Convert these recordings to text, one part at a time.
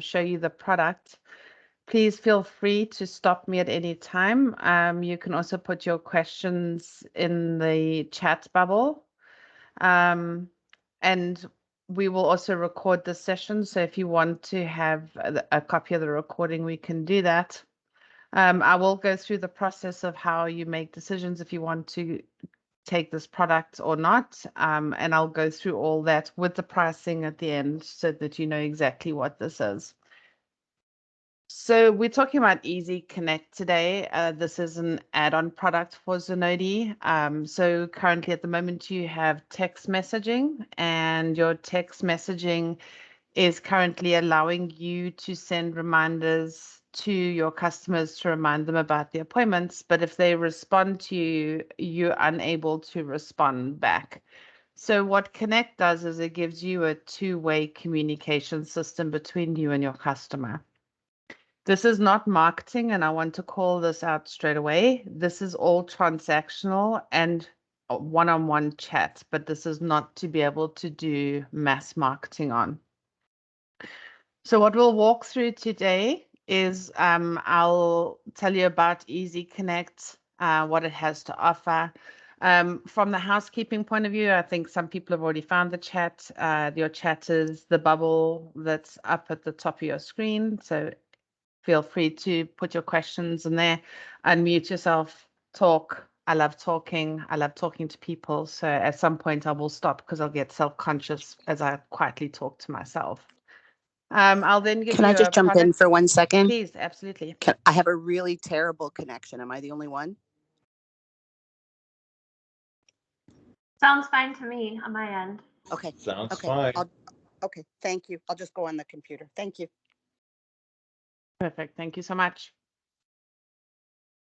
show you the product. Please feel free to stop me at any time. You can also put your questions in the chat bubble. And we will also record the session. So if you want to have a copy of the recording, we can do that. I will go through the process of how you make decisions if you want to take this product or not. And I'll go through all that with the pricing at the end so that you know exactly what this is. So we're talking about ezConnect today. This is an add-on product for Zenoti. So currently at the moment you have text messaging, and your text messaging is currently allowing you to send reminders to your customers to remind them about the appointments. But if they respond to you, you're unable to respond back. So what Connect does is it gives you a two-way communication system between you and your customer. This is not marketing, and I want to call this out straight away. This is all transactional and one-on-one chat, but this is not to be able to do mass marketing on. So what we'll walk through today is I'll tell you about ezConnect, what it has to offer. From the housekeeping point of view, I think some people have already found the chat. Your chat is the bubble that's up at the top of your screen. So feel free to put your questions in there, unmute yourself, talk. I love talking. I love talking to people. So at some point I will stop because I'll get self-conscious as I quietly talk to myself. I'll then give you Can I just jump in for 1 second? Please, absolutely. I have a really terrible connection. Am I the only one? Sounds fine to me on my end. Okay. Sounds fine. Okay, thank you. I'll just go on the computer. Thank you. Perfect. Thank you so much.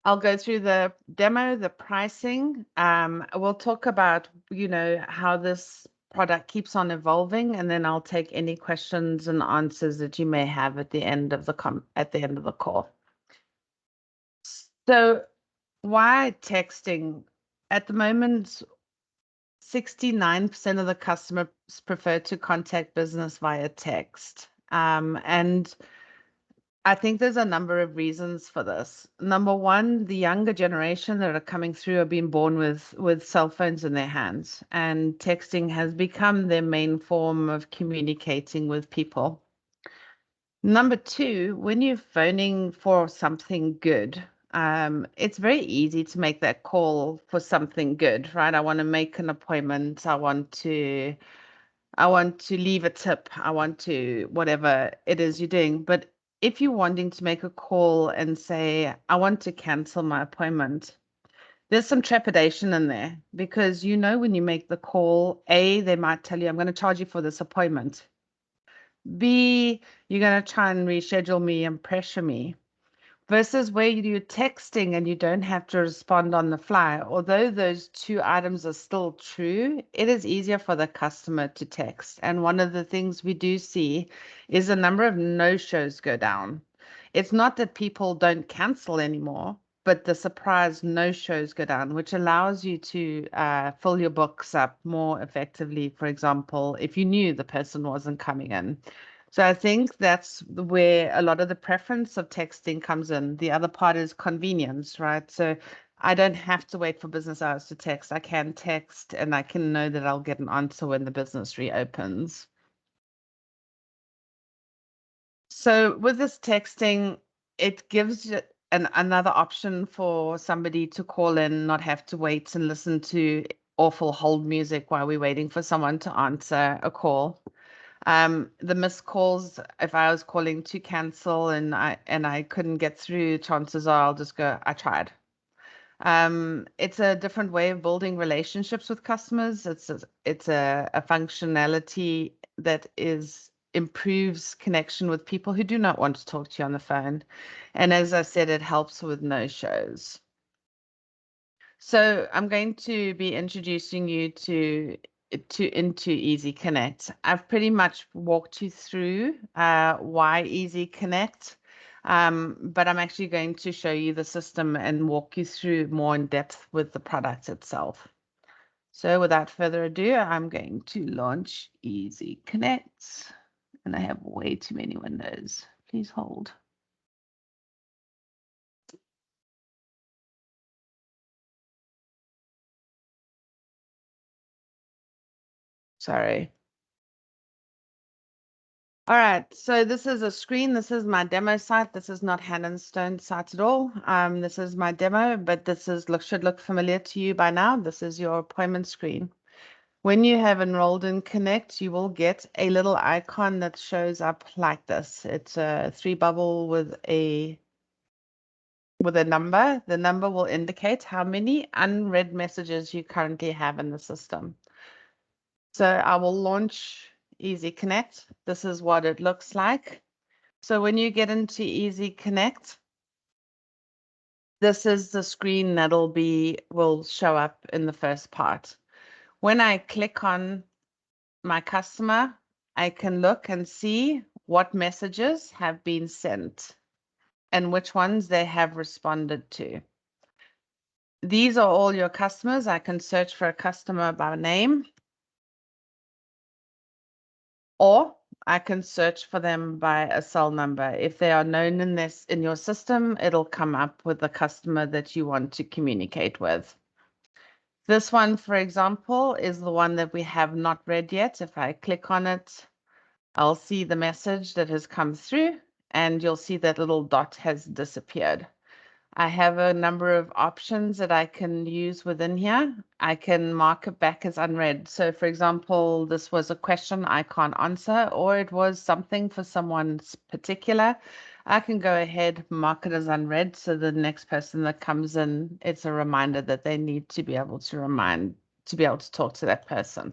I'll go through the demo, the pricing. We'll talk about, how this product keeps on evolving, and then I'll take any questions and answers that you may have at the end of the call. So why texting? At the moment, 69% of the customers prefer to contact business via text. And I think there's a number of reasons for this. Number one, the younger generation that are coming through are being born with cell phones in their hands, and texting has become their main form of communicating with people. Number two, when you're phoning for something good, it's very easy to make that call for something good, right? I want to make an appointment. I want to leave a tip. I want to, whatever it is you're doing. But if you're wanting to make a call and say, I want to cancel my appointment, there's some trepidation in there, because when you make the call, A, they might tell you, I'm going to charge you for this appointment. B, you're going to try and reschedule me and pressure me. Versus where you're texting and you don't have to respond on the fly. Although those two items are still true, it is easier for the customer to text. And one of the things we do see is the number of no-shows go down. It's not that people don't cancel anymore, but the surprise no-shows go down, which allows you to fill your books up more effectively, for example, if you knew the person wasn't coming in. So I think that's where a lot of the preference of texting comes in. The other part is convenience, right? So I don't have to wait for business hours to text. I can text and I can know that I'll get an answer when the business reopens. So with this texting, it gives you another option for somebody to call in, not have to wait and listen to awful hold music while we're waiting for someone to answer a call. The missed calls, if I was calling to cancel and I couldn't get through, chances are I'll just go, I tried. It's a different way of building relationships with customers. It's a functionality that improves connection with people who do not want to talk to you on the phone. And as I said, it helps with no-shows. So I'm going to be introducing you into ezConnect. I've pretty much walked you through why ezConnect, but I'm actually going to show you the system and walk you through more in depth with the product itself. So without further ado, I'm going to launch ezConnect. And I have way too many windows. Please hold. Sorry. All right, so this is a screen. This is my demo site. This is not Hand and Stone site at all. This is my demo, but this is should look familiar to you by now. This is your appointment screen. When you have enrolled in Connect, you will get a little icon that shows up like this. It's a 3 bubble with a number. The number will indicate how many unread messages you currently have in the system. So I will launch ezConnect. This is what it looks like. So when you get into ezConnect, this is the screen will show up in the first part. When I click on my customer, I can look and see what messages have been sent and which ones they have responded to. These are all your customers. I can search for a customer by name, or I can search for them by a cell number. If they are known in your system, it'll come up with the customer that you want to communicate with. This one, for example, is the one that we have not read yet. If I click on it, I'll see the message that has come through, and you'll see that little dot has disappeared. I have a number of options that I can use within here. I can mark it back as unread. So for example, this was a question I can't answer, or it was something for someone particular. I can go ahead, mark it as unread, so the next person that comes in, it's a reminder that they need to be able to talk to that person.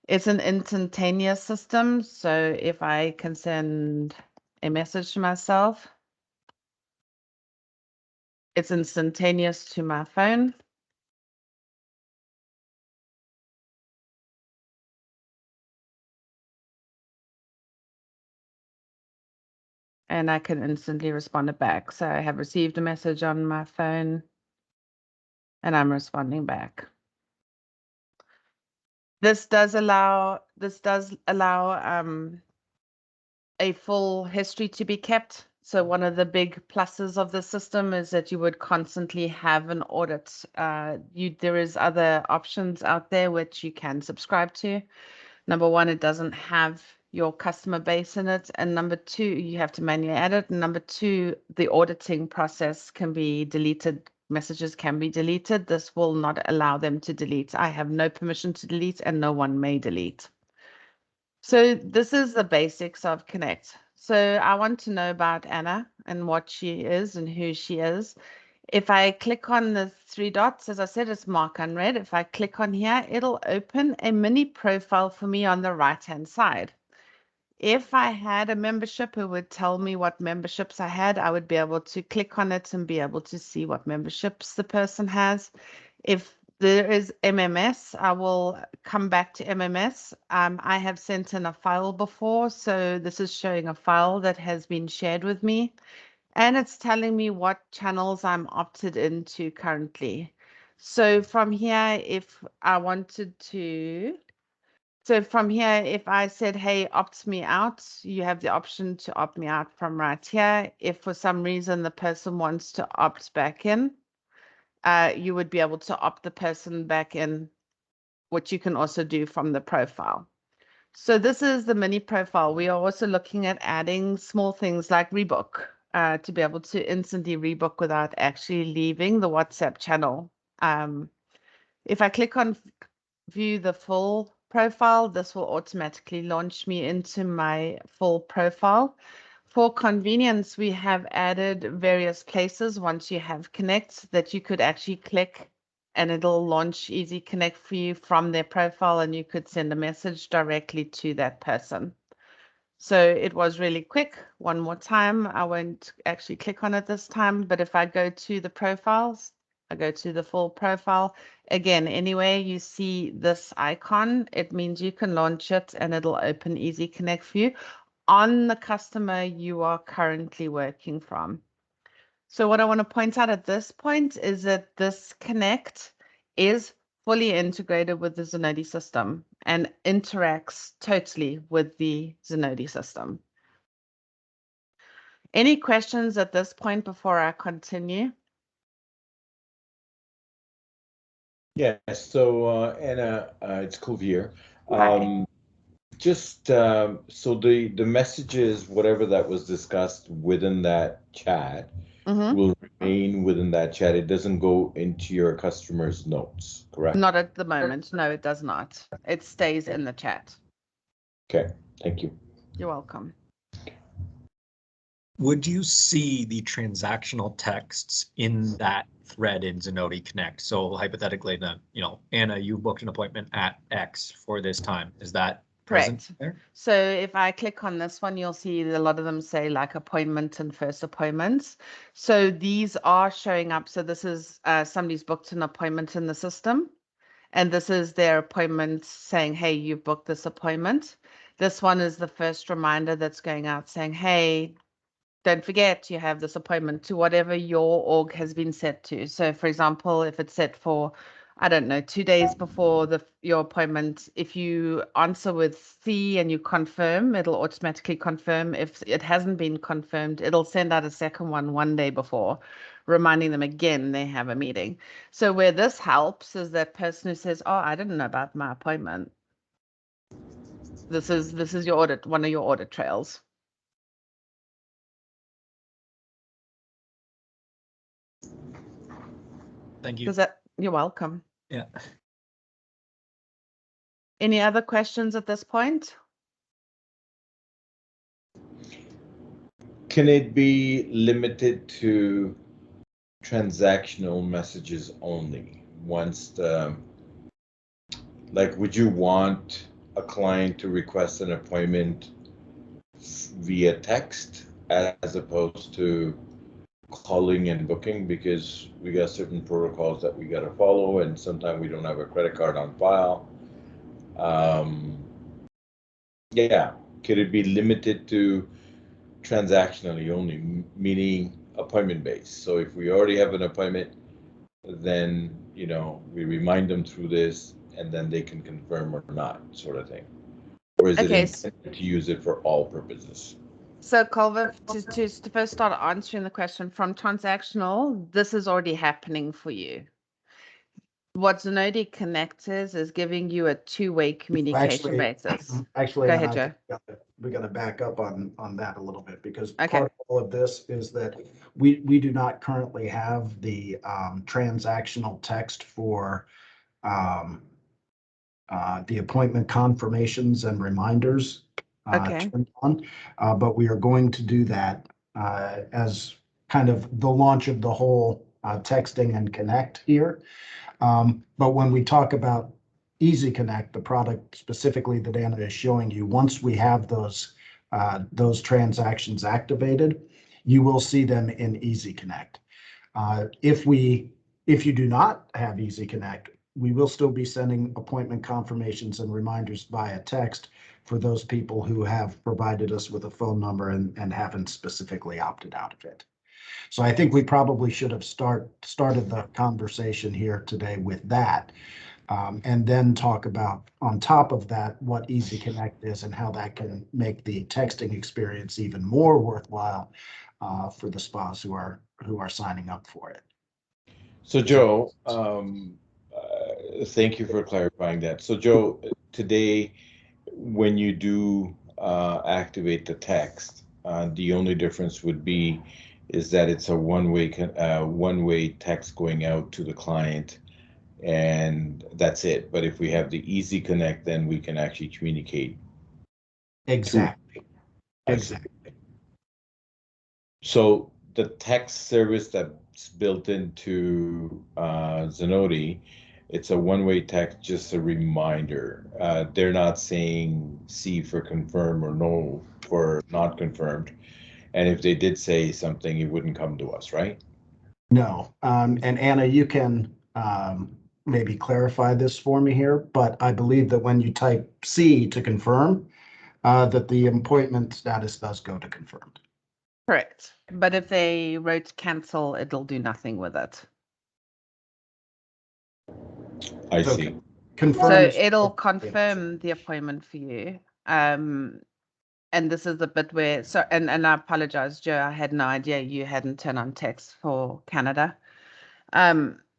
It's an instantaneous system, so if I can send a message to myself, it's instantaneous to my phone. And I can instantly respond it back. So I have received a message on my phone and I'm responding back. This does allow a full history to be kept. So one of the big pluses of the system is that you would constantly have an audit. There is other options out there which you can subscribe to. Number one, it doesn't have your customer base in it. And number two, you have to manually add it. And number two, the auditing process can be deleted. Messages can be deleted. This will not allow them to delete. I have no permission to delete and no one may delete. So this is the basics of Connect. So I want to know about Anna and what she is and who she is. If I click on the 3 dots, as I said, it's mark unread. If I click on here, it'll open a mini profile for me on the right-hand side. If I had a membership, it would tell me what memberships I had. I would be able to click on it and be able to see what memberships the person has. If there is MMS, I will come back to MMS. I have sent in a file before, so this is showing a file that has been shared with me. And it's telling me what channels I'm opted into currently. So from here, if I wanted to, if I said, hey, opt me out, you have the option to opt me out from right here. If for some reason the person wants to opt back in, you would be able to opt the person back in, which you can also do from the profile. So this is the mini profile. We are also looking at adding small things like rebook to be able to instantly rebook without actually leaving the WhatsApp channel. If I click on view the full profile, this will automatically launch me into my full profile. For convenience, we have added various places once you have Connect that you could actually click and it'll launch ezConnect for you from their profile and you could send a message directly to that person. So it was really quick. One more time, I won't actually click on it this time, but if I go to the profiles, I go to the full profile. Again, anyway, you see this icon, it means you can launch it and it'll open ezConnect for you on the customer you are currently working from. So what I want to point out at this point is that this Connect is fully integrated with the Zenoti system and interacts totally with the Zenoti system. Any questions at this point before I continue? Yeah, so Anna, it's Covier. Hi. Just so the messages, whatever that was discussed within that chat, will remain within that chat. It doesn't go into your customer's notes, correct? Not at the moment. No, it does not. It stays in the chat. Okay, thank you. You're welcome. Would you see the transactional texts in that thread in Zenoti Connect? So hypothetically, Anna, you booked an appointment at X for this time. Is that present there? So if I click on this one, you'll see that a lot of them say like appointment and first appointments. So these are showing up. So this is somebody's booked an appointment in the system. And this is their appointment saying, hey, you've booked this appointment. This one is the first reminder that's going out saying, hey, don't forget you have this appointment to whatever your org has been set to. So for example, if it's set for, I don't know, 2 days before your appointment, if you answer with C and you confirm, it'll automatically confirm. If it hasn't been confirmed, it'll send out a second one day before, reminding them again they have a meeting. So where this helps is that person who says, oh, I didn't know about my appointment. This is your audit, one of your audit trails. Thank you. You're welcome. Yeah. Any other questions at this point? Can it be limited to transactional messages only? Once would you want a client to request an appointment via text as opposed to calling and booking, because we got certain protocols that we got to follow, and sometimes we don't have a credit card on file. Yeah, could it be limited to transactionally only, meaning appointment based? So if we already have an appointment, then we remind them through this, and then they can confirm or not, sort of thing. Or is it intended to use it for all purposes? So Culver, to first start answering the question from transactional, this is already happening for you. What Zenoti Connect is giving you a two-way communication basis. Actually, Go ahead, Joe. We got to back up on that a little bit, because Okay. part of all of this is that we do not currently have the transactional text for the appointment confirmations and reminders turned on, but we are going to do that as kind of the launch of the whole texting and connect here. But when we talk about ezConnect, the product specifically that Anna is showing you, once we have those transactions activated, you will see them in ezConnect. If you do not have ezConnect, we will still be sending appointment confirmations and reminders via text for those people who have provided us with a phone number and haven't specifically opted out of it. So I think we probably should have started the conversation here today with that, and then talk about, on top of that, what ezConnect is and how that can make the texting experience even more worthwhile for the spas who are signing up for it. So Joe, thank you for clarifying that. So Joe, today, when you do activate the text, the only difference would be is that it's a one-way text going out to the client, and that's it. But if we have the ezConnect, then we can actually communicate. Exactly. Exactly. So the text service that's built into Zenoti, it's a one-way text, just a reminder. They're not saying C for confirm or no for not confirmed. And if they did say something, it wouldn't come to us, right? No. And Anna, you can maybe clarify this for me here, but I believe that when you type C to confirm, that the appointment status does go to confirmed. Correct. But if they wrote cancel, it'll do nothing with it. I So see. confirm. So is- it'll confirm the appointment for you. And this is the bit where, so, and I apologize, Joe, I had no idea you hadn't turned on text for Canada.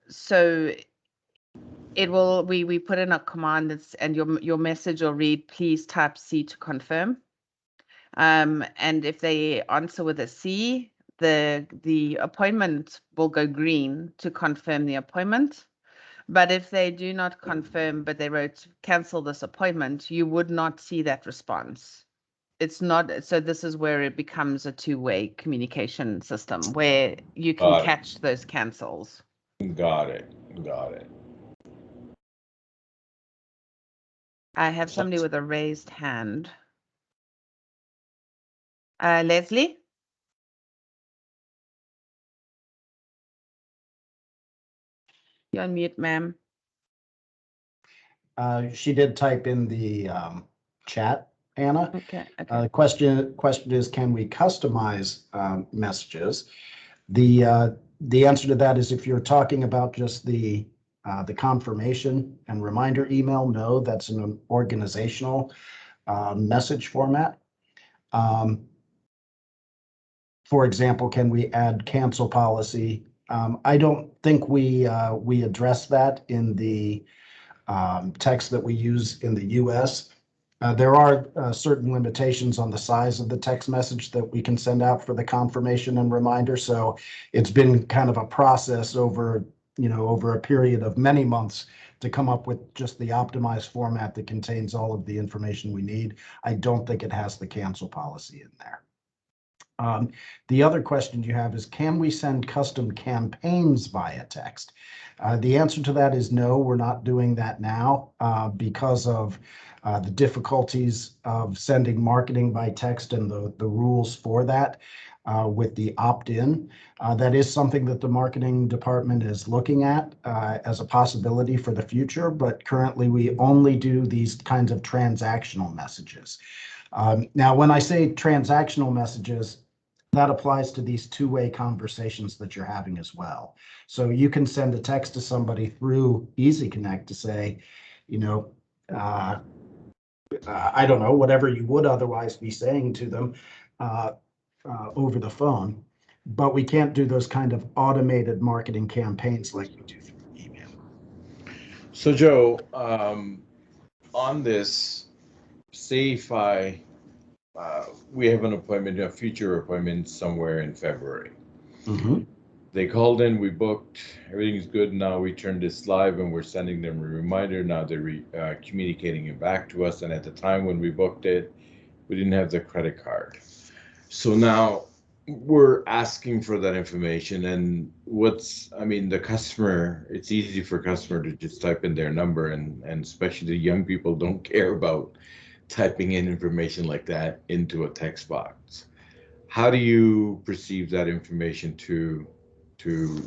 So it will, we put in a command that's, and your message will read, please type C to confirm. And if they answer with a C, the appointment will go green to confirm the appointment. But if they do not confirm, but they wrote cancel this appointment, you would not see that response. It's not, so this is where it becomes a two-way communication system where you can Got it. catch those cancels. Got it. Got it. I have somebody with a raised hand. Leslie? You're on mute, ma'am. She did type in the chat, Anna. Okay, okay. Question is, can we customize messages? The answer to that is if you're talking about just the confirmation and reminder email, no, that's an organizational message format. For example, can we add cancel policy? I don't think we address that in the text that we use in the US. There are certain limitations on the size of the text message that we can send out for the confirmation and reminder. So it's been kind of a process over a period of many months to come up with just the optimized format that contains all of the information we need. I don't think it has the cancel policy in there. The other question you have is, can we send custom campaigns via text? The answer to that is no, we're not doing that now because of the difficulties of sending marketing by text and the rules for that with the opt-in. That is something that the marketing department is looking at as a possibility for the future, but currently we only do these kinds of transactional messages. Now, when I say transactional messages, that applies to these two-way conversations that you're having as well. So you can send a text to somebody through ezConnect to say, I don't know, whatever you would otherwise be saying to them over the phone, but we can't do those kind of automated marketing campaigns like we do through email. So Joe, on this, say if we have an appointment, a future appointment somewhere in February. Mm-hmm. They called in, we booked, everything's good. Now we turn this live and we're sending them a reminder. Now they're communicating it back to us. And at the time when we booked it, we didn't have the credit card. So now we're asking for that information. And the customer, it's easy for customer to just type in their number, and especially the young people don't care about typing in information like that into a text box. How do you perceive that information to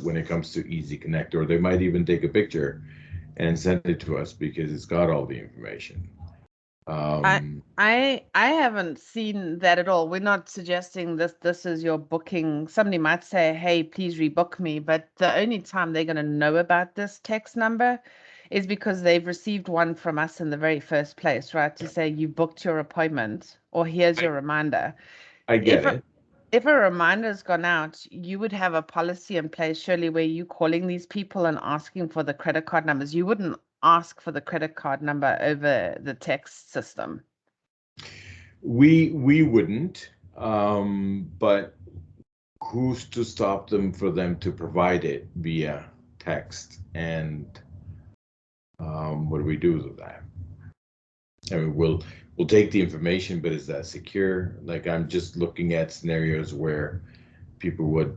when it comes to ezConnect? Or they might even take a picture and send it to us because it's got all the information. I haven't seen that at all. We're not suggesting this is your booking. Somebody might say, hey, please rebook me, but the only time they're going to know about this text number is because they've received one from us in the very first place, right? To say you booked your appointment, or here's your reminder. I get it. If a reminder's gone out, you would have a policy in place, surely, where you're calling these people and asking for the credit card numbers. You wouldn't ask for the credit card number over the text system. We wouldn't, but who's to stop them for them to provide it via text? And what do we do with that? I mean, we'll take the information, but is that secure? Like, I'm just looking at scenarios where people would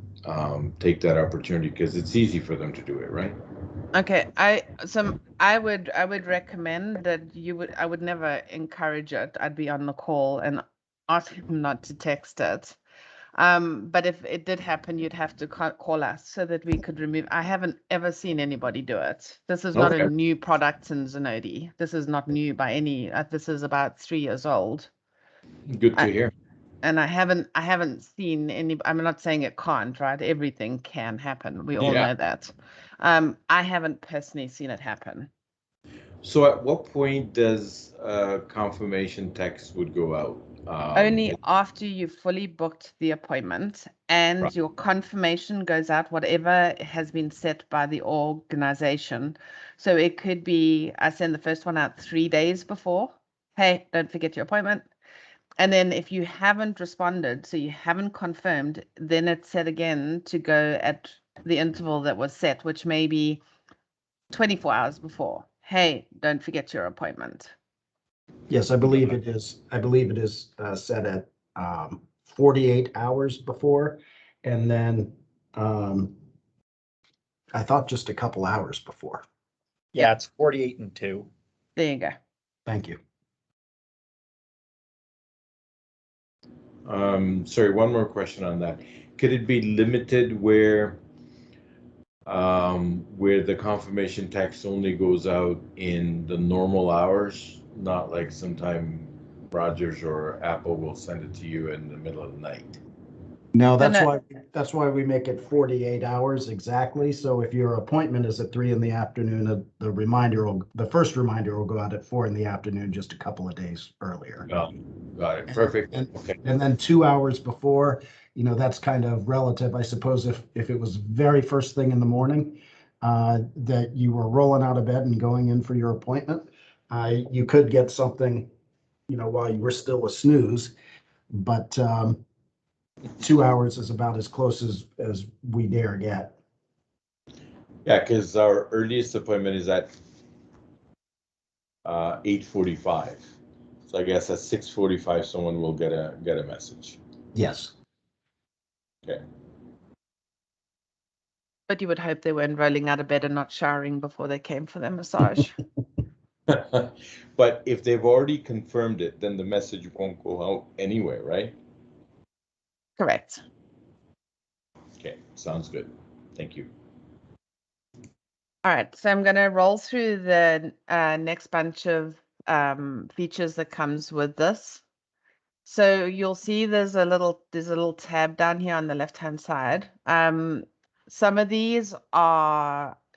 take that opportunity because it's easy for them to do it, right? Okay, I would recommend that I would never encourage it. I'd be on the call and ask him not to text it. But if it did happen, you'd have to call us so that we could remove. I haven't ever seen anybody do it. This is not a new product in Zenoti. This is not new by any. This is about 3 years old. Good to hear. And I haven't seen any. I'm not saying it can't, right? Everything can happen. We all know that. I haven't personally seen it happen. So at what point does confirmation text would go out? Only after you've fully booked the appointment and Right. your confirmation goes out, whatever has been set by the organization. So it could be, I send the first one out 3 days before. Hey, don't forget your appointment. And then if you haven't responded, so you haven't confirmed, then it's set again to go at the interval that was set, which may be 24 hours before. Hey, don't forget your appointment. Yes, I believe it is. I believe it is set at 48 hours before, and then I thought just a couple hours before. Yeah, it's 48 and 2. There you go. Thank you. Sorry, one more question on that. Could it be limited where the confirmation text only goes out in the normal hours, not like sometime Rogers or Apple will send it to you in the middle of the night? No, No, no. that's why we make it 48 hours exactly. So if your appointment is at 3 in the afternoon, the first reminder will go out at 4 in the afternoon, just a couple of days earlier. Got it. Perfect. And, Okay. and then 2 hours before, that's kind of relative. I suppose if it was very first thing in the morning, that you were rolling out of bed and going in for your appointment, you could get something, while you were still a snooze, but 2 hours is about as close as we dare get. Yeah, because our earliest appointment is at 8:45. So I guess at 6:45 someone will get a message. Yes. Okay. But you would hope they weren't rolling out of bed and not showering before they came for their massage. But if they've already confirmed it, then the message won't go out anyway, right? Correct. Okay, sounds good. Thank you. All right, so I'm going to roll through the next bunch of features that comes with this. So you'll see there's a little tab down here on the left-hand side. Some of these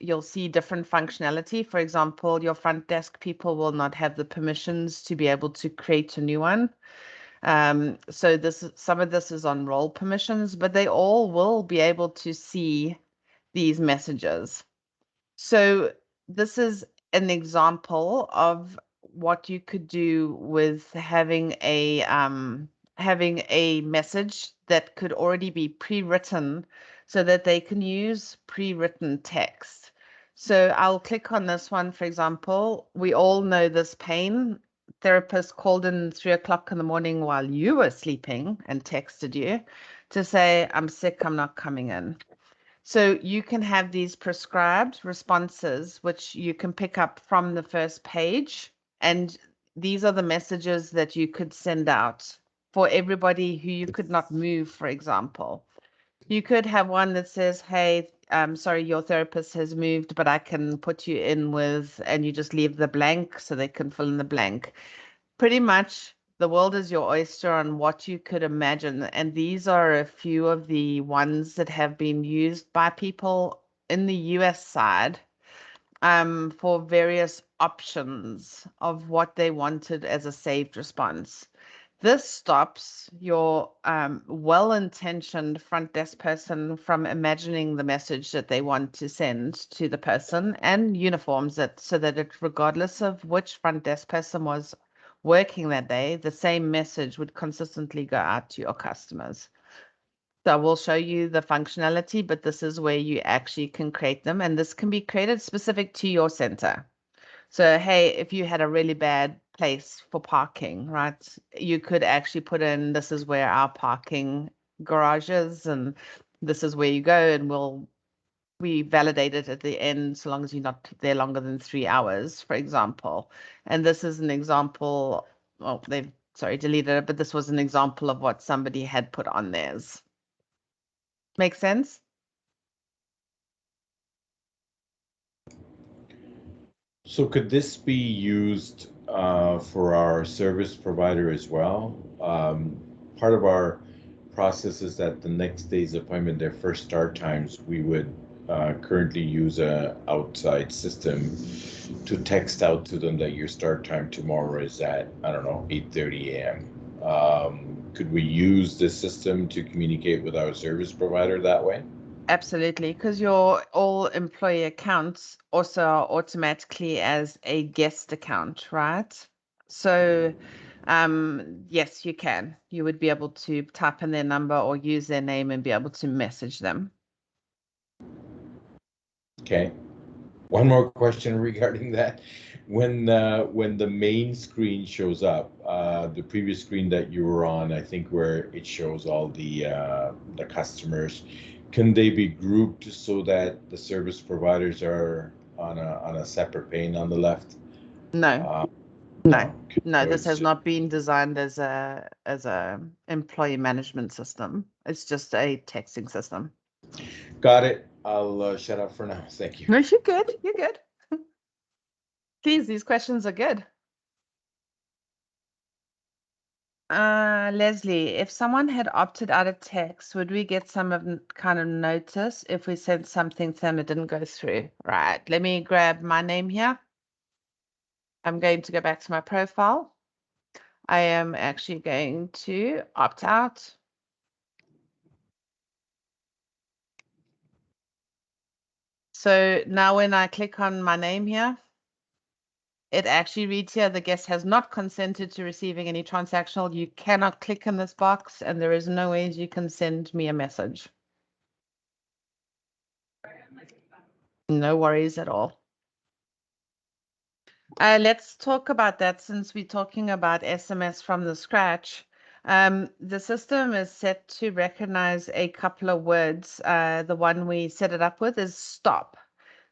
you'll see different functionality. For example, your front desk people will not have the permissions to be able to create a new one. So some of this is on role permissions, but they all will be able to see these messages. So this is an example of what you could do with having a message that could already be pre-written so that they can use pre-written text. So I'll click on this one, for example. We all know this pain. Therapist called in 3 o'clock in the morning while you were sleeping and texted you to say, I'm sick, I'm not coming in. So you can have these prescribed responses, which you can pick up from the first page. And these are the messages that you could send out for everybody who you could not move, for example. You could have one that says, hey, sorry, your therapist has moved, but I can put you in with, and you just leave the blank so they can fill in the blank. Pretty much the world is your oyster on what you could imagine. And these are a few of the ones that have been used by people in the US side for various options of what they wanted as a saved response. This stops your well-intentioned front desk person from imagining the message that they want to send to the person, and uniforms it so that it, regardless of which front desk person was working that day, the same message would consistently go out to your customers. So we'll show you the functionality, but this is where you actually can create them, and this can be created specific to your center. So, hey, if you had a really bad place for parking, right, you could actually put in, this is where our parking garage is, and this is where you go, and we validate it at the end, so long as you're not there longer than 3 hours, for example. And this is an example, well, they've, deleted it, but this was an example of what somebody had put on theirs. Make sense? So could this be used for our service provider as well? Part of our process is that the next day's appointment, their first start times, we would currently use a outside system to text out to them that your start time tomorrow is at, I don't know, 8:30 a.m. Could we use this system to communicate with our service provider that way? Absolutely, because your all employee accounts also are automatically as a guest account, right? So, yes, you can. You would be able to type in their number or use their name and be able to message them. Okay. One more question regarding that. When the main screen shows up, the previous screen that you were on, I think where it shows all the customers, can they be grouped so that the service providers are on a separate pane on the left? No, no, So this it's has just- not been designed as a employee management system. It's just a texting system. Got it. I'll shut up for now. Thank you. No, you're good. You're good. Please, these questions are good. Leslie, if someone had opted out of text, would we get some kind of notice if we sent something to them that didn't go through? Right. Let me grab my name here. I'm going to go back to my profile. I am actually going to opt out. So now when I click on my name here, it actually reads here, the guest has not consented to receiving any transactional. You cannot click in this box, and there is no ways you can send me a message. No worries at all. Let's talk about that since we're talking about SMS from the scratch. The system is set to recognize a couple of words. The one we set it up with is stop.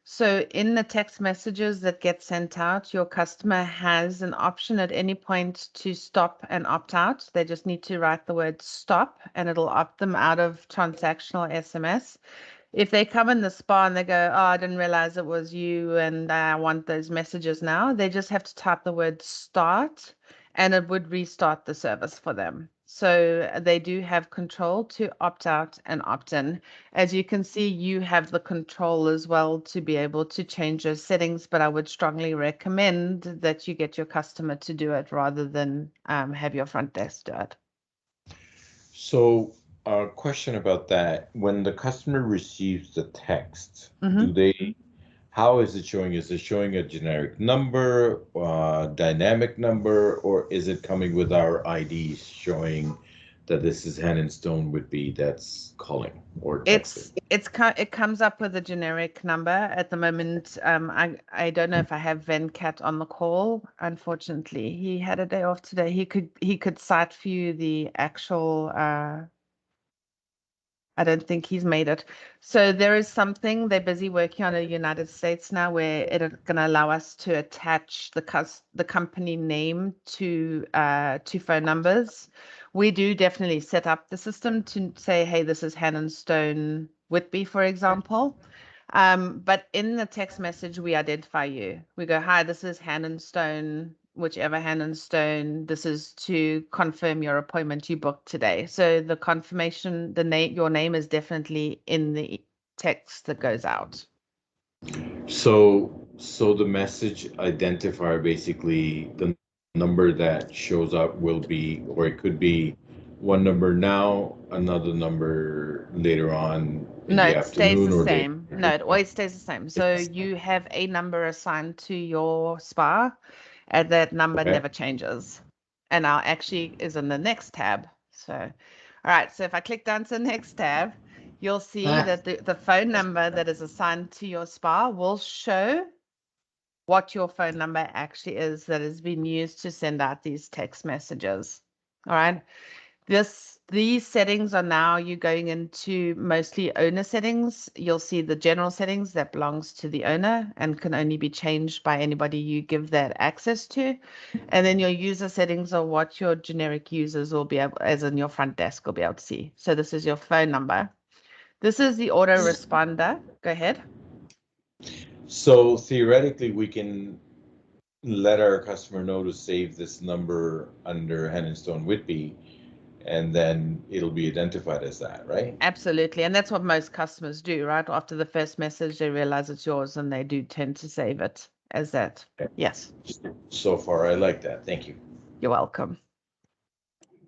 So in the text messages that get sent out, your customer has an option at any point to stop and opt out. They just need to write the word stop and it'll opt them out of transactional SMS. If they come in the spa and they go, oh, I didn't realize it was you and I want those messages now, they just have to type the word start and it would restart the service for them. So they do have control to opt out and opt in. As you can see, you have the control as well to be able to change those settings, but I would strongly recommend that you get your customer to do it rather than have your front desk do it. So, a question about that. When the customer receives the text, how is it showing? Is it showing a generic number, dynamic number, or is it coming with our IDs showing that this is Hand and Stone would be that's calling or texting? It comes up with a generic number at the moment. I don't know if I have Venkat on the call. Unfortunately, he had a day off today. He could cite for you the actual. I don't think he's made it. So there is something they're busy working on in the United States now where it's going to allow us to attach the company name to phone numbers. We do definitely set up the system to say, hey, this is Hand and Stone Whitby, for example. But in the text message, we identify you. We go, hi, this is Hand and Stone, whichever Hand and Stone. This is to confirm your appointment you booked today. So the confirmation, your name is definitely in the text that goes out. So the message identifier, basically the number that shows up will be, or it could be one number now, another number later on in No, the it stays afternoon the or same. later. No, it always stays the same. So you have a number assigned to your spa, and that number never changes. And now actually is in the next tab. So, all right. So if I click down to the next tab, you'll see that the phone number that is assigned to your spa will show what your phone number actually is that has been used to send out these text messages. All right. These settings are now you going into mostly owner settings. You'll see the general settings that belongs to the owner and can only be changed by anybody you give that access to. And then your user settings are what your generic users will be able, as in your front desk, will be able to see. So this is your phone number. This is the autoresponder. Go ahead. So theoretically, we can let our customer know to save this number under Hand and Stone Whitby. and then it'll be identified as that, right? Absolutely. And that's what most customers do, right? After the first message, they realize it's yours and they do tend to save it as that. Yes. So far, I like that. Thank you. You're welcome.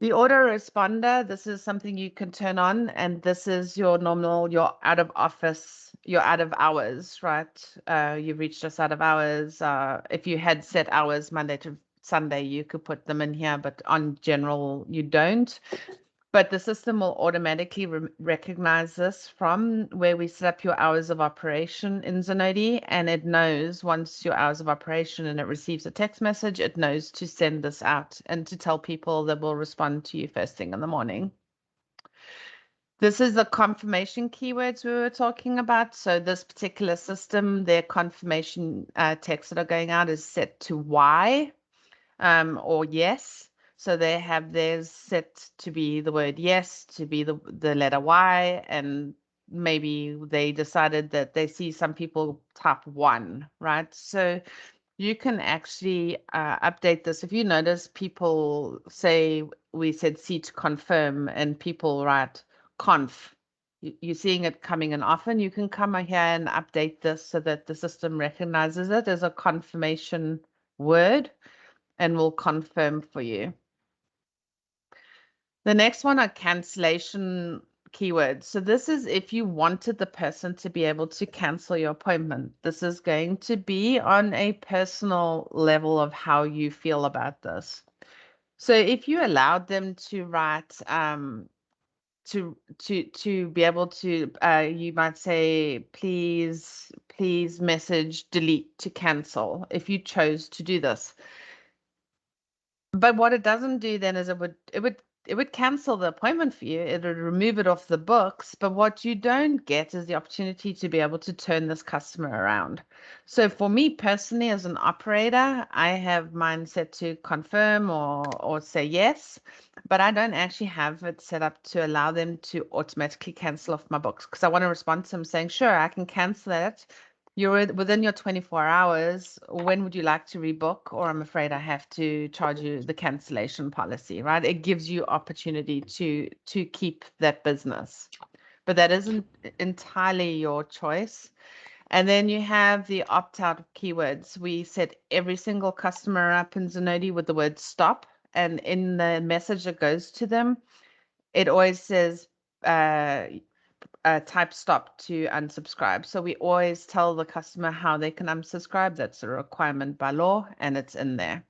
The autoresponder, this is something you can turn on, and this is your normal, your out of office, your out of hours, right? You've reached us out of hours. If you had set hours Monday to Sunday, you could put them in here, but on general, you don't. But the system will automatically recognize this from where we set up your hours of operation in Zenoti, and it knows once your hours of operation and it receives a text message, it knows to send this out and to tell people that will respond to you first thing in the morning. This is the confirmation keywords we were talking about. So this particular system, their confirmation texts that are going out is set to Y or yes. So they have theirs set to be the word yes, to be the letter Y, and maybe they decided that they see some people type 1, right? So you can actually update this. If you notice people say, we said C to confirm, and people write conf, you're seeing it coming in often. You can come here and update this so that the system recognizes it as a confirmation word and will confirm for you. The next one are cancellation keywords. So this is if you wanted the person to be able to cancel your appointment. This is going to be on a personal level of how you feel about this. So if you allowed them to write to be able to you might say please message delete to cancel if you chose to do this. But what it doesn't do then is it would cancel the appointment for you. It would remove it off the books. But what you don't get is the opportunity to be able to turn this customer around. So for me personally, as an operator, I have mine set to confirm or say yes, but I don't actually have it set up to allow them to automatically cancel off my books because I want to respond to them saying, sure, I can cancel it. You're within your 24 hours. When would you like to rebook? Or I'm afraid I have to charge you the cancellation policy, right? It gives you opportunity to keep that business, but that isn't entirely your choice. And then you have the opt-out keywords. We set every single customer up in Zenoti with the word stop, and in the message that goes to them, it always says type stop to unsubscribe. So we always tell the customer how they can unsubscribe. That's a requirement by law, and it's in there.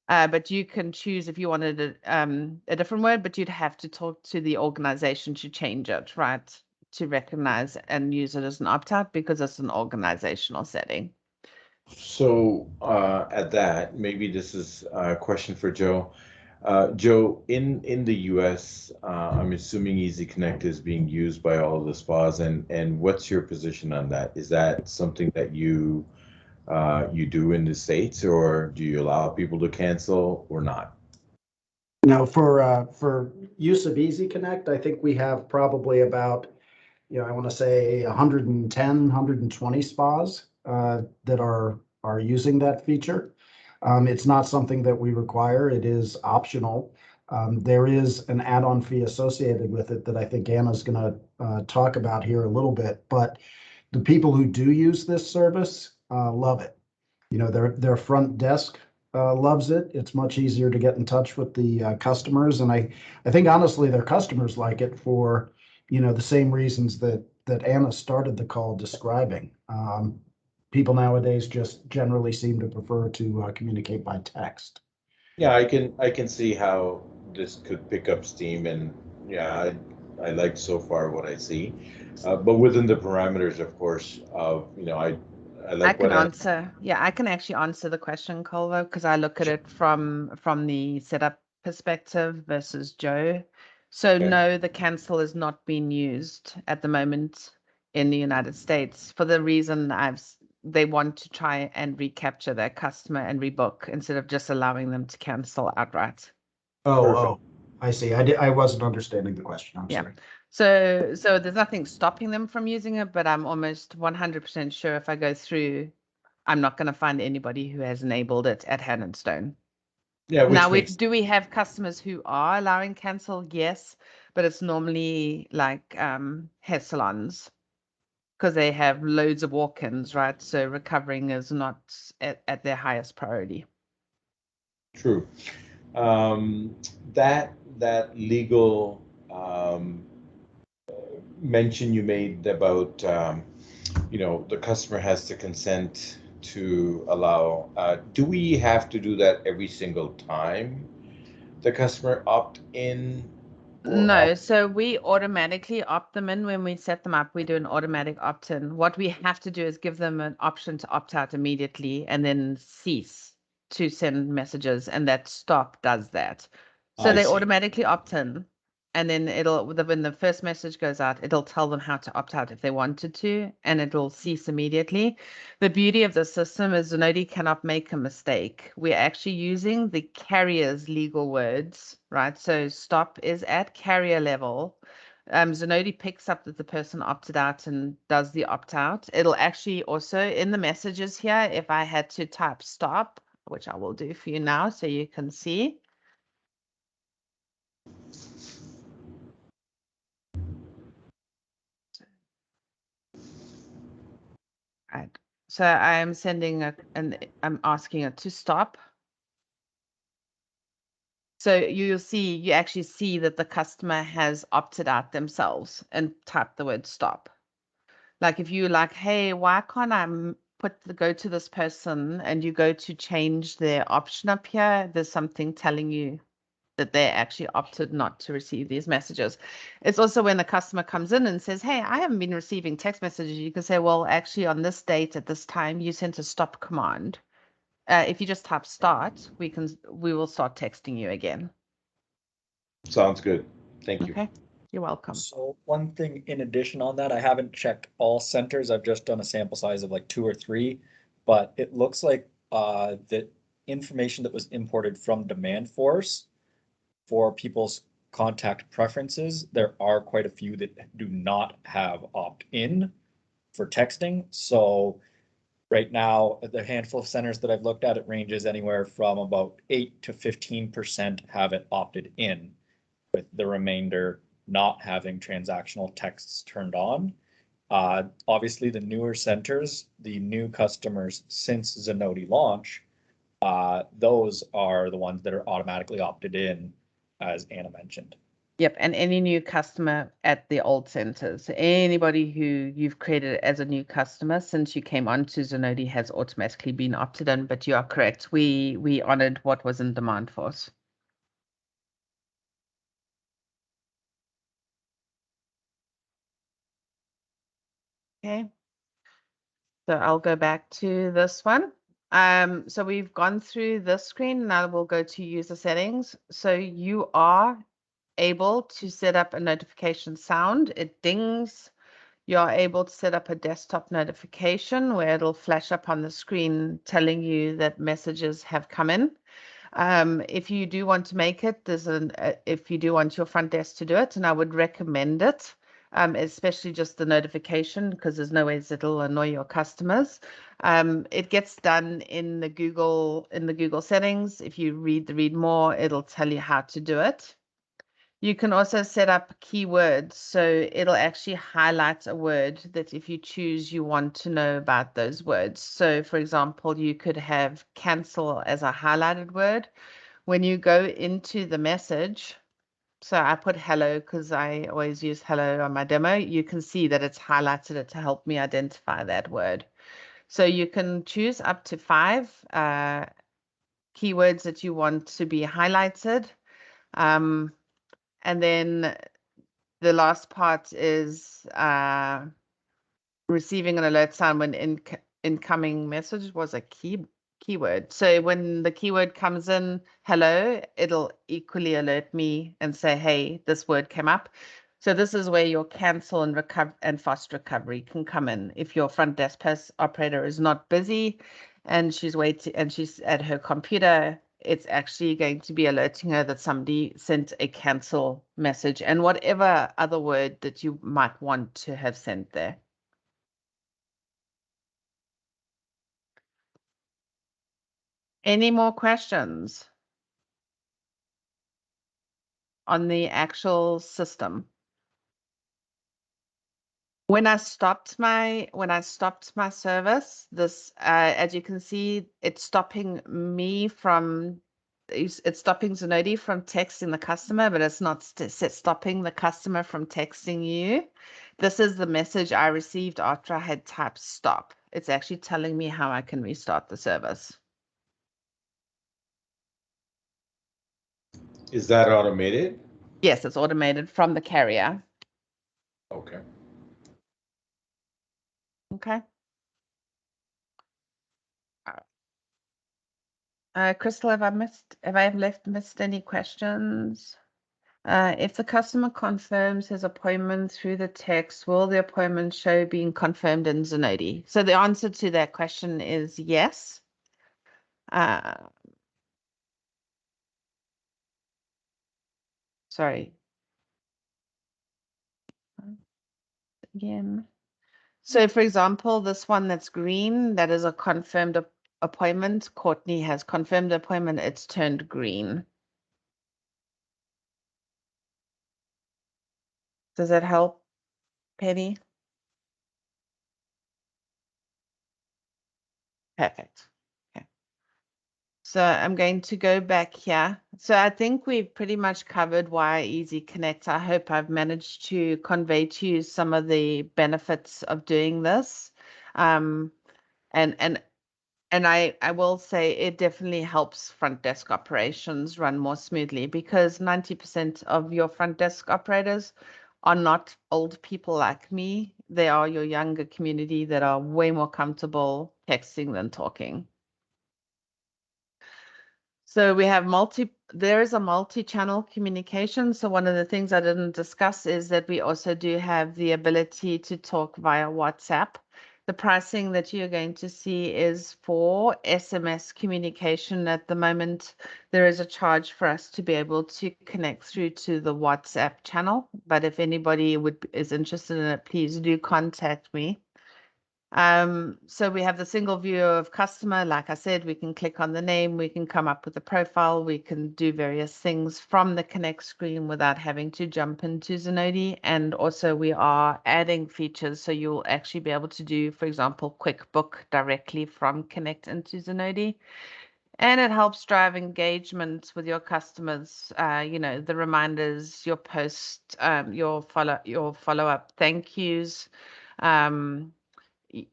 But you can choose if you wanted a different word, but you'd have to talk to the organization to change it, right? To recognize and use it as an opt-out because it's an organizational setting. So at that, maybe this is a question for Joe. Joe, in the US, I'm assuming ezConnect is being used by all of the spas, and what's your position on that? Is that something that you do in the States, or do you allow people to cancel or not? Now, for use of ezConnect, I think we have probably about, I want to say 110, 120 spas that are using that feature. It's not something that we require. It is optional. There is an add-on fee associated with it that I think Anna's going to talk about here a little bit. But the people who do use this service love it. Their front desk loves it. It's much easier to get in touch with the customers, and I think honestly their customers like it for the same reasons that Anna started the call describing. People nowadays just generally seem to prefer to communicate by text. Yeah, I can see how this could pick up steam, and yeah, I like so far what I see, but within the parameters, of course, of I like I can what answer. Yeah, I can actually answer the question, Colvo, because I look at it from the setup perspective versus Joe. So Okay. no, the cancel is not being used at the moment in the United States for the reason they want to try and recapture their customer and rebook instead of just allowing them to cancel outright. Oh, I see. I wasn't understanding the question. I'm sorry. So there's nothing stopping them from using it, but I'm almost 100% sure if I go through, I'm not going to find anybody who has enabled it at Hand and Stone. Yeah, which Now, makes do we have customers who are allowing cancel? Yes, but it's normally like hair salons because they have loads of walk-ins, right? So recovering is not at their highest priority. true. That legal mention you made about the customer has to consent to allow. Do we have to do that every single time the customer opt in? No, so we automatically opt them in when we set them up. We do an automatic opt-in. What we have to do is give them an option to opt out immediately and then cease to send messages, and that stop does that. So they automatically opt in, and then when the first message goes out, it'll tell them how to opt out if they wanted to, and it'll cease immediately. The beauty of the system is Zenoti cannot make a mistake. We're actually using the carrier's legal words, right? So stop is at carrier level. Zenoti picks up that the person opted out and does the opt out. It'll actually also in the messages here, if I had to type stop, which I will do for you now so you can see. Right. So I am sending I'm asking it to stop. So you actually see that the customer has opted out themselves and typed the word stop. Like if you like, hey, why can't I go to this person and you go to change their option up here, there's something telling you that they actually opted not to receive these messages. It's also when the customer comes in and says, hey, I haven't been receiving text messages. You can say, well, actually on this date at this time, you sent a stop command. If you just type start, we will start texting you again. Sounds good. Thank you. Okay, you're welcome. So one thing in addition on that, I haven't checked all centers. I've just done a sample size of like 2 or 3, but it looks like the information that was imported from Demandforce for people's contact preferences, there are quite a few that do not have opt-in for texting. So right now, the handful of centers that I've looked at, it ranges anywhere from about 8 to 15% have it opted in, with the remainder not having transactional texts turned on. Obviously, the newer centers, the new customers since Zenoti launch, those are the ones that are automatically opted in, as Anna mentioned. Yep, and any new customer at the old centers, anybody who you've created as a new customer since you came onto Zenoti has automatically been opted in, but you are correct. We honored what was in Demandforce. Okay, so I'll go back to this one. So we've gone through this screen. Now we'll go to user settings. So you are able to set up a notification sound. It dings. You're able to set up a desktop notification where it'll flash up on the screen telling you that messages have come in. If you do want to make it, if you do want your front desk to do it, and I would recommend it, especially just the notification, because there's no ways it'll annoy your customers. It gets done in the Google settings. If you read more, it'll tell you how to do it. You can also set up keywords, so it'll actually highlight a word that if you choose, you want to know about those words. So for example, you could have cancel as a highlighted word. When you go into the message, so I put hello because I always use hello on my demo, you can see that it's highlighted it to help me identify that word. So you can choose up to 5 keywords that you want to be highlighted. And then the last part is receiving an alert sound when incoming message was a keyword. So when the keyword comes in, hello, it'll equally alert me and say, hey, this word came up. So this is where your cancel and fast recovery can come in. If your front desk operator is not busy and she's at her computer, it's actually going to be alerting her that somebody sent a cancel message and whatever other word that you might want to have sent there. Any more questions? on the actual system. When I stopped my service, this as you can see, it's stopping me from it's stopping Zenoti from texting the customer, but it's not stopping the customer from texting you. This is the message I received after I had typed stop. It's actually telling me how I can restart the service. Is that automated? Yes, it's automated from the carrier. Okay. Okay. Crystal, have I missed any questions? If the customer confirms his appointment through the text, will the appointment show being confirmed in Zenoti? So the answer to that question is yes. Sorry. Again. So for example, this one that's green, that is a confirmed appointment. Courtney has confirmed the appointment. It's turned green. Does that help, Penny? Perfect. Okay. So I'm going to go back here. So I think we've pretty much covered why ezConnect. I hope I've managed to convey to you some of the benefits of doing this. And I will say it definitely helps front desk operations run more smoothly, because 90% of your front desk operators are not old people like me. They are your younger community that are way more comfortable texting than talking. So we have there is a multi-channel communication. So one of the things I didn't discuss is that we also do have the ability to talk via WhatsApp. The pricing that you're going to see is for SMS communication. At the moment, there is a charge for us to be able to connect through to the WhatsApp channel. But if anybody is interested in it, please do contact me. So we have the single view of customer. Like I said, we can click on the name, we can come up with a profile, we can do various things from the Connect screen without having to jump into Zenoti. And also we are adding features, so you'll actually be able to do, for example, quick book directly from Connect into Zenoti. And it helps drive engagement with your customers, the reminders, your post, your follow-up thank yous,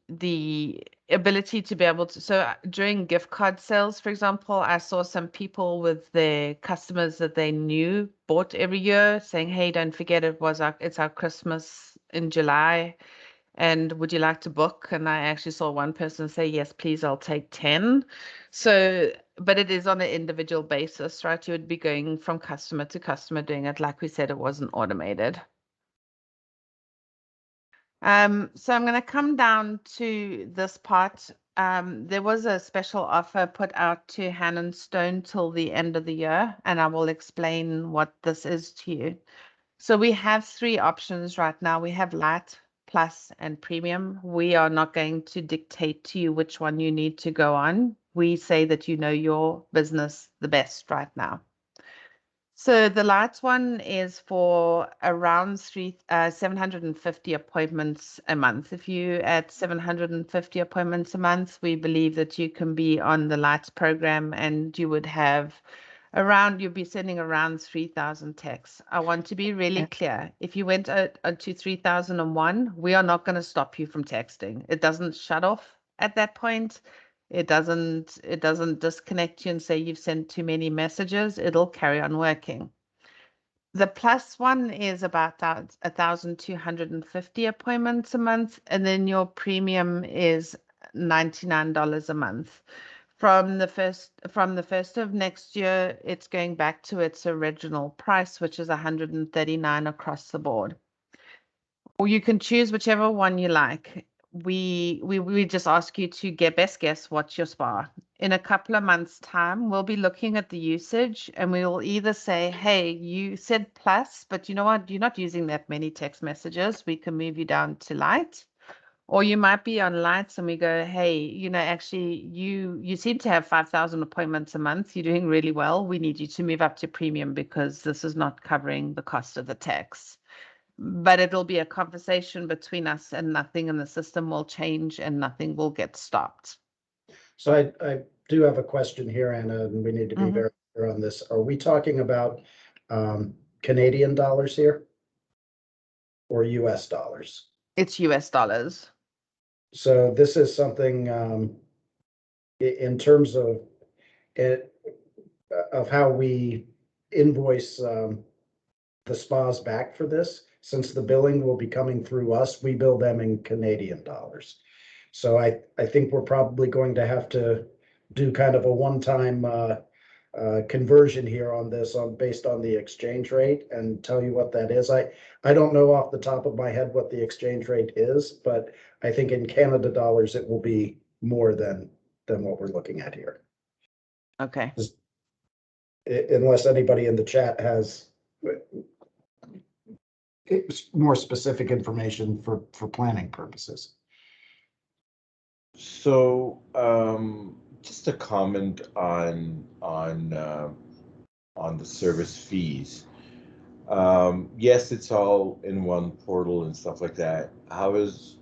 the ability to be able to, so during gift card sales, for example, I saw some people with their customers that they knew bought every year saying, hey, don't forget it's our Christmas in July, and would you like to book? And I actually saw one person say, yes, please, I'll take 10. So, but it is on an individual basis, right? You would be going from customer to customer doing it. Like we said, it wasn't automated. So I'm going to come down to this part. There was a special offer put out to Han & Stone till the end of the year, and I will explain what this is to you. So we have 3 options right now. We have Light, Plus, and Premium. We are not going to dictate to you which one you need to go on. We say that you know your business the best right now. So the Light one is for around 750 appointments a month. If you at 750 appointments a month, we believe that you can be on the Light program, and you would have you'll be sending around 3,000 texts. I want to be really clear. If you went to 3001, we are not going to stop you from texting. It doesn't shut off at that point. It doesn't disconnect you and say you've sent too many messages. It'll carry on working. The Plus one is about 1,250 appointments a month, and then your Premium is $99 a month. From the first of next year, it's going back to its original price, which is $139 across the board. Or you can choose whichever one you like. We just ask you to best guess what's your SPA. In a couple of months' time, we'll be looking at the usage, and we will either say, hey, you said Plus, but you know what? You're not using that many text messages. We can move you down to Light. Or you might be on lights and we go, hey, you know, actually you seem to have 5,000 appointments a month. You're doing really well. We need you to move up to premium because this is not covering the cost of the tax. But it'll be a conversation between us and nothing in the system will change and nothing will get stopped. So I do have a question here, Anna, and we need to be very clear on this. Are we talking about Canadian dollars here or US dollars? It's US dollars. So this is something in terms of it of how we invoice the spas back for this. Since the billing will be coming through us, we bill them in Canadian dollars. So I think we're probably going to have to do kind of a one-time conversion here on this based on the exchange rate and tell you what that is. I don't know off the top of my head what the exchange rate is, but I think in Canada dollars it will be more than what we're looking at here. Okay. Unless anybody in the chat has more specific information for planning purposes. So, just a comment on the service fees. Yes, it's all in one portal and stuff like that. How is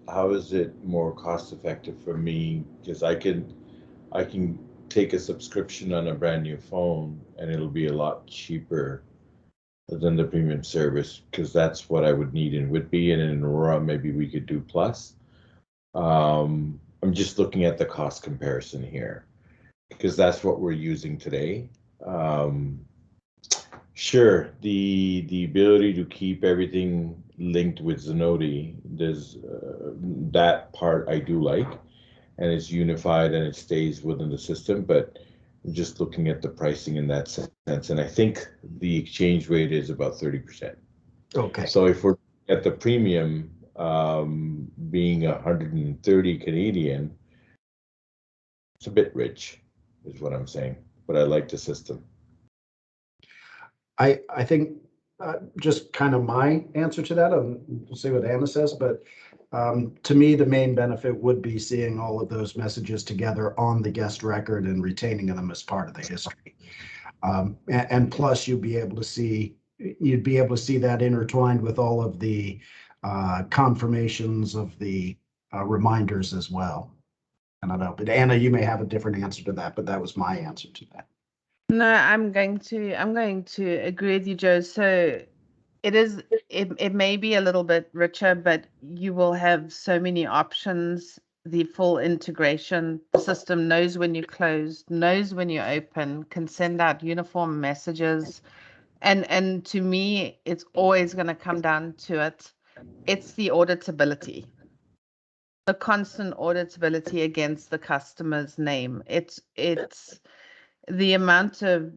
it more cost effective for me? Because I can take a subscription on a brand new phone and it'll be a lot cheaper than the premium service, because that's what I would need in Whitby, and in Aurora maybe we could do Plus. I'm just looking at the cost comparison here because that's what we're using today. Sure, the ability to keep everything linked with Zenoti, there's that part I do like, and it's unified and it stays within the system, but I'm just looking at the pricing in that sense, and I think the exchange rate is about 30%. Okay. So if we're at the premium being 130 Canadian, it's a bit rich, is what I'm saying, but I like the system. I think just kind of my answer to that, and we'll see what Anna says, but to me, the main benefit would be seeing all of those messages together on the guest record and retaining them as part of the history. And plus, you'd be able to see that intertwined with all of the confirmations of the reminders as well. I don't know, but Anna, you may have a different answer to that, but that was my answer to that. No, I'm going to agree with you, Joe. So it may be a little bit richer, but you will have so many options. The full integration, the system knows when you close, knows when you open, can send out uniform messages. And to me, it's always going to come down to it. It's the auditability, the constant auditability against the customer's name. It's the amount of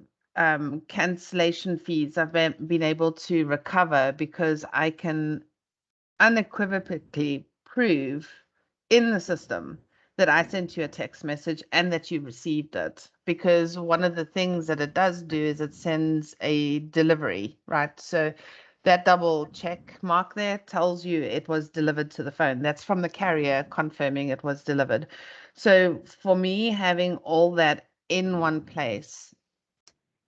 cancellation fees I've been able to recover because I can unequivocally prove in the system that I sent you a text message and that you received it. Because one of the things that it does do is it sends a delivery, right? So that double check mark there tells you it was delivered to the phone. That's from the carrier confirming it was delivered. So for me, having all that in one place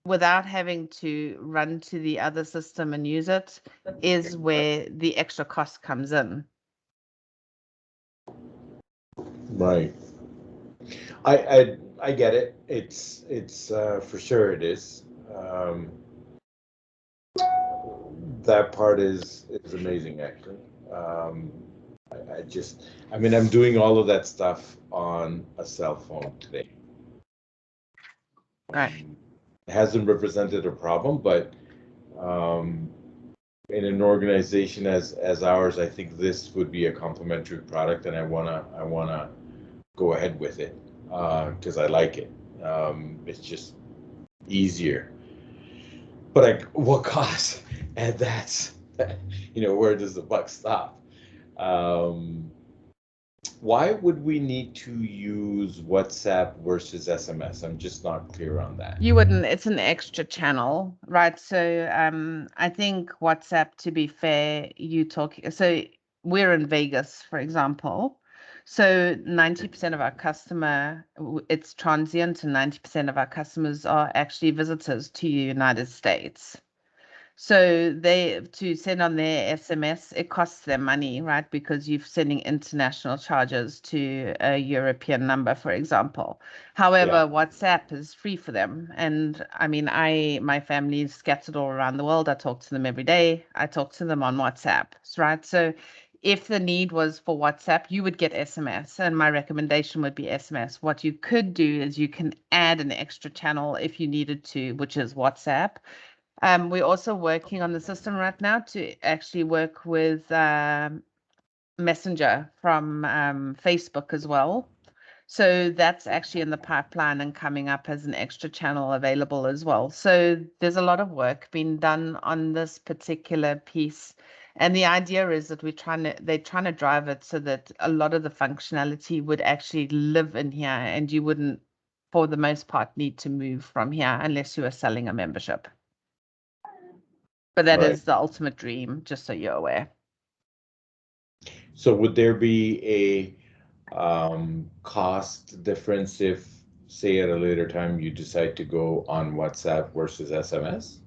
without having to run to the other system and use it is where the extra cost comes in. Right. I get it. It's for sure it is. That part is amazing, actually. I mean, I'm doing all of that stuff on a cell phone today. Right. It hasn't represented a problem, but in an organization as ours, I think this would be a complementary product, and I wanna go ahead with it because I like it. It's just easier. But what cost? And that's, where does the buck stop? Why would we need to use WhatsApp versus SMS? I'm just not clear on that. You wouldn't. It's an extra channel, right? So I think WhatsApp, to be fair, so we're in Vegas, for example. So 90% of our it's transient, and 90% of our customers are actually visitors to the United States. So to send on their SMS, it costs them money, right? Because you're sending international charges to a European number, for example. However, WhatsApp is free for them. And I mean, my family is scattered all around the world. I talk to them every day. I talk to them on WhatsApp, right? So if the need was for WhatsApp, you would get SMS, and my recommendation would be SMS. What you could do is you can add an extra channel if you needed to, which is WhatsApp. We're also working on the system right now to actually work with Messenger from Facebook as well. So that's actually in the pipeline and coming up as an extra channel available as well. So there's a lot of work being done on this particular piece. And the idea is that they're trying to drive it so that a lot of the functionality would actually live in here, and you wouldn't, for the most part, need to move from here unless you are selling a membership. But that is the ultimate dream, just so you're aware. So would there be a cost difference if, say, at a later time you decide to go on WhatsApp versus SMS?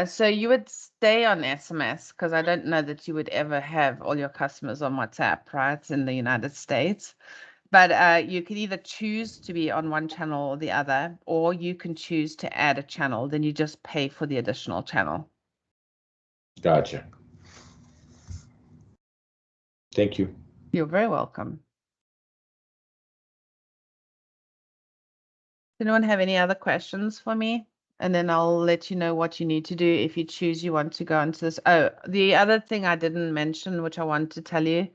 So you would stay on SMS, because I don't know that you would ever have all your customers on WhatsApp, right, in the United States. But you can either choose to be on one channel or the other, or you can choose to add a channel. Then you just pay for the additional channel. Gotcha. Thank you. You're very welcome. Does anyone have any other questions for me? And then I'll let you know what you need to do if you choose you want to go into this. Oh, the other thing I didn't mention, which I want to tell you,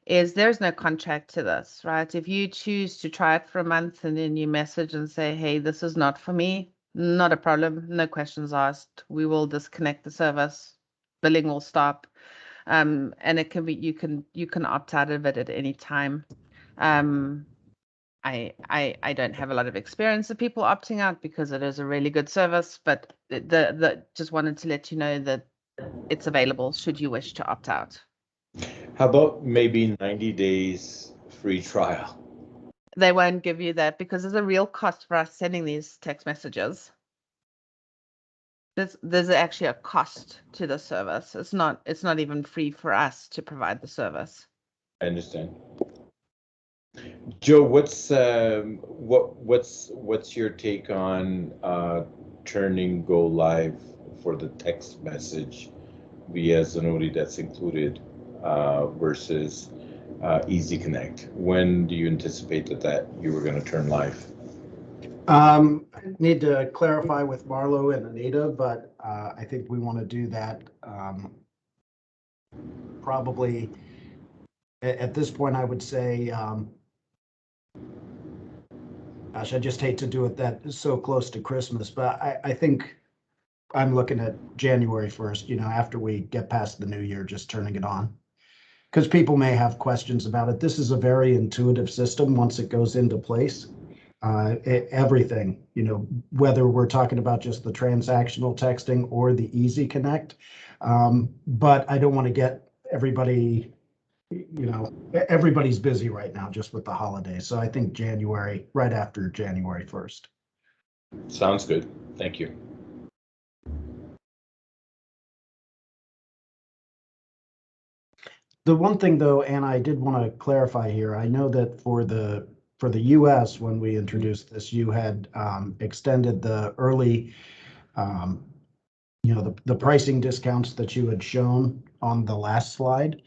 is there's no contract to this, right? If you choose to try it for a month and then you message and say, hey, this is not for me, not a problem. No questions asked. We will disconnect the service. Billing will stop. And it can be, you can opt out of it at any time. I don't have a lot of experience of people opting out because it is a really good service, but just wanted to let you know that it's available should you wish to opt out. How about maybe 90 days free trial? They won't give you that because there's a real cost for us sending these text messages. There's actually a cost to the service. It's not even free for us to provide the service. I understand. Joe, what's your take on turning go live for the text message via Zenoti that's included versus ezConnect? When do you anticipate that you were going to turn live? I need to clarify with Marlo and Anita, but I think we want to do that probably at this point. I would say, gosh, I just hate to do it that so close to Christmas, but I think I'm looking at January 1st, after we get past the new year, just turning it on. Because people may have questions about it. This is a very intuitive system once it goes into place. Everything, whether we're talking about just the transactional texting or the ezConnect. But I don't want to get everybody, everybody's busy right now just with the holidays. So I think January, right after January 1st. Sounds good. Thank you. The one thing though, Anna, I did want to clarify here. I know that for the US, when we introduced this, you had extended the early, the pricing discounts that you had shown on the last slide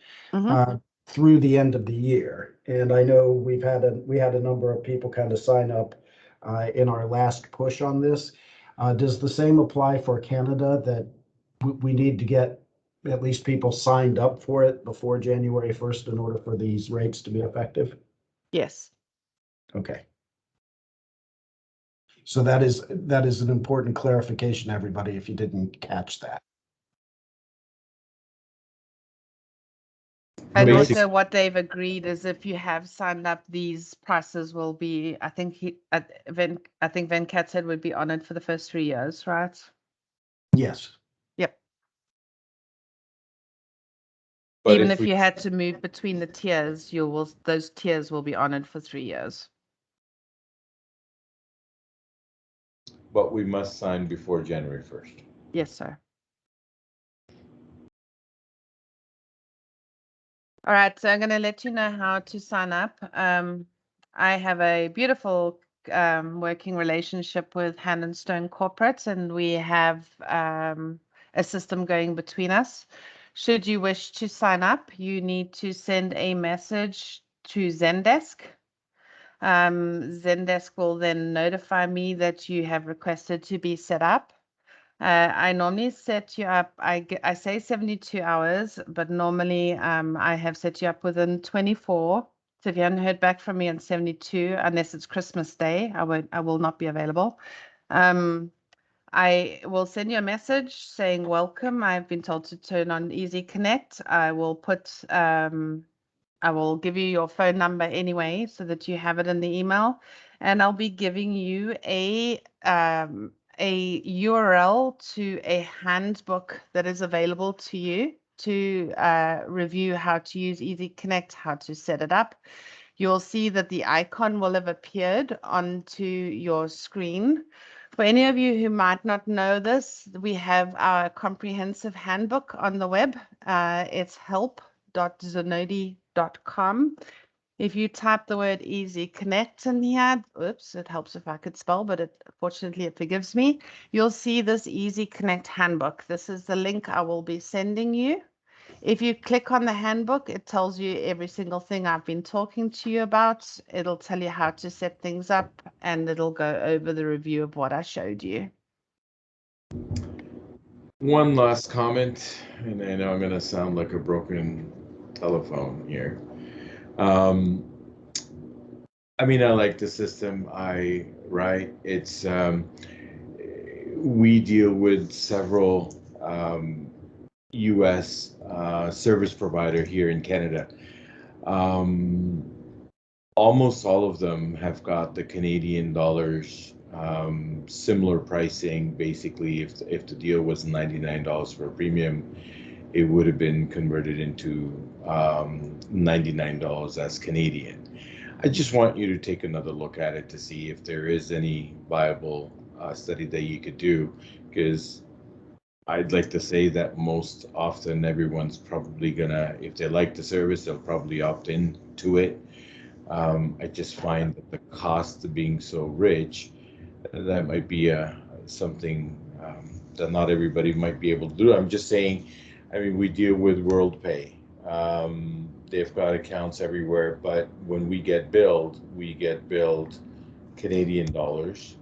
through the end of the year. And I know we had a number of people kind of sign up in our last push on this. Does the same apply for Canada, that we need to get at least people signed up for it before January 1st in order for these rates to be effective? Yes. Okay. So that is an important clarification, everybody, if you didn't catch that. And also what they've agreed is if you have signed up, these prices will be, I think Venkat said would be honored for the first 3 years, right? Yes. Yep. But Even if we- you had to move between the tiers, those tiers will be honored for 3 years. But we must sign before January 1st. Yes, sir. All right, so I'm going to let you know how to sign up. I have a beautiful working relationship with Hand and Stone Corporate, and we have a system going between us. Should you wish to sign up, you need to send a message to Zendesk. Zendesk will then notify me that you have requested to be set up. I normally set you up, I say 72 hours, but normally I have set you up within 24. So if you haven't heard back from me on 72, unless it's Christmas Day, I will not be available. I will send you a message saying welcome. I've been told to turn on ezConnect. I will give you your phone number anyway, so that you have it in the email, and I'll be giving you a URL to a handbook that is available to you to review how to use ezConnect, how to set it up. You'll see that the icon will have appeared onto your screen. For any of you who might not know this, we have our comprehensive handbook on the web. It's help.zenoti.com. If you type the word ezConnect in here, oops, it helps if I could spell, but fortunately it forgives me. You'll see this ezConnect handbook. This is the link I will be sending you. If you click on the handbook, it tells you every single thing I've been talking to you about. It'll tell you how to set things up, and it'll go over the review of what I showed you. One last comment, and I know I'm going to sound like a broken telephone here. I mean, I like the system. It's we deal with several U.S. Service provider here in Canada. Almost all of them have got the Canadian dollars, similar pricing. Basically, if the deal was $99 for a premium, it would have been converted into $99 as Canadian. I just want you to take another look at it to see if there is any viable study that you could do, because I'd like to say that most often everyone's probably gonna, if they like the service, they'll probably opt in to it. I just find that the cost of being so rich, that might be something that not everybody might be able to do. I'm just saying, I mean, we deal with WorldPay. They've got accounts everywhere, but when we get billed Canadian dollars.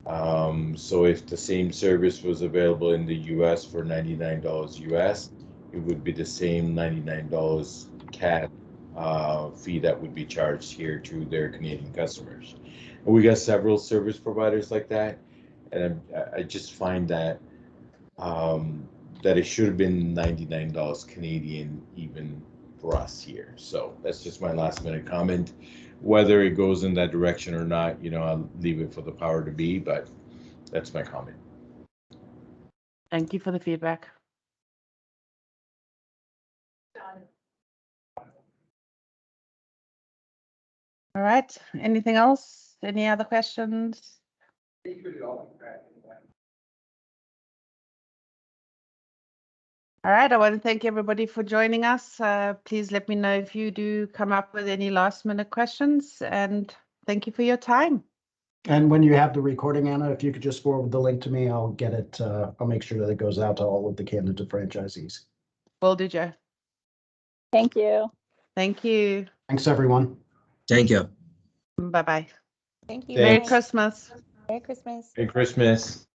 So if the same service was available in the US for $99 US, it would be the same $99 CAD fee that would be charged here to their Canadian customers. And we got several service providers like that, and I just find that that it should have been $99 Canadian even for us here. So that's just my last minute comment. Whether it goes in that direction or not, I'll leave it for the power to be, but that's my comment. Thank you for the feedback. All right, anything else? Any other questions? All right, I want to thank everybody for joining us. Please let me know if you do come up with any last minute questions, and thank you for your time. And when you have the recording, Anna, if you could just forward the link to me, I'll get it. I'll make sure that it goes out to all of the candidate franchisees. Will do, Joe. Thank you. Thank you. Thanks, everyone. Thank you. Bye-bye. Thank you. Merry Thanks. Christmas. Merry Christmas. Merry Christmas.